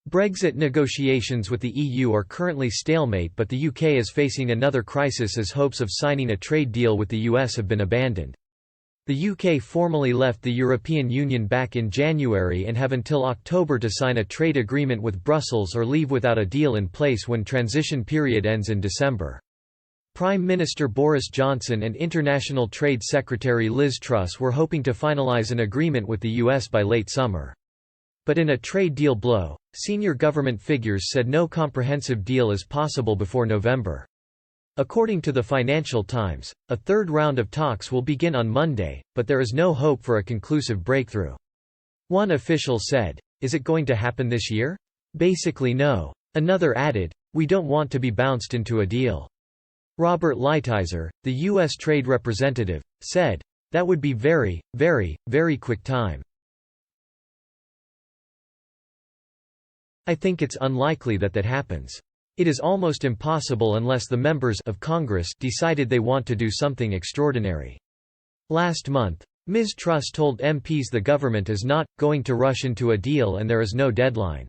Brexit negotiations with the EU are currently stalemate, but the UK is facing another crisis as hopes of signing a trade deal with the US have been abandoned. The UK formally left the European Union back in January and have until October to sign a trade agreement with Brussels or leave without a deal in place when transition period ends in December. Prime Minister Boris Johnson and International Trade Secretary Liz Truss were hoping to finalise an agreement with the US by late summer. But in a trade deal blow, senior government figures said no comprehensive deal is possible before November. According to the Financial Times, a third round of talks will begin on Monday, but there is no hope for a conclusive breakthrough. One official said, "Is it going to happen this year? Basically no." Another added, "We don't want to be bounced into a deal." Robert Lighthizer, the U.S. trade representative, said, "That would be very, very, very quick time. I think it's unlikely that happens. It is almost impossible unless the members of Congress decided they want to do something extraordinary." Last month, Ms. Truss told MPs the government is not going to rush into a deal and there is no deadline.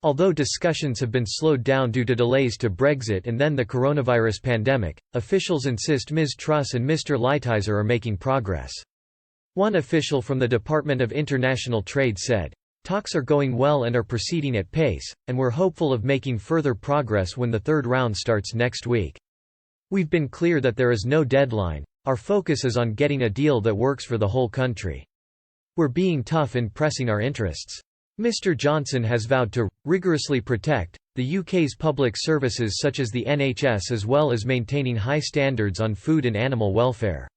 Although discussions have been slowed down due to delays to Brexit and then the coronavirus pandemic, officials insist Ms. Truss and Mr. Lighthizer are making progress. One official from the Department of International Trade said, "Talks are going well and are proceeding at pace, and we're hopeful of making further progress when the third round starts next week. We've been clear that there is no deadline, our focus is on getting a deal that works for the whole country. We're being tough in pressing our interests." Mr. Johnson has vowed to rigorously protect the UK's public services such as the NHS as well as maintaining high standards on food and animal welfare.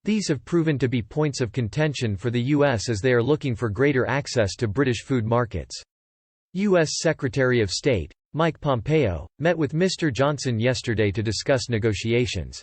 These have proven to be points of contention for the US as they are looking for greater access to British food markets. US Secretary of State, Mike Pompeo, met with Mr. Johnson yesterday to discuss negotiations.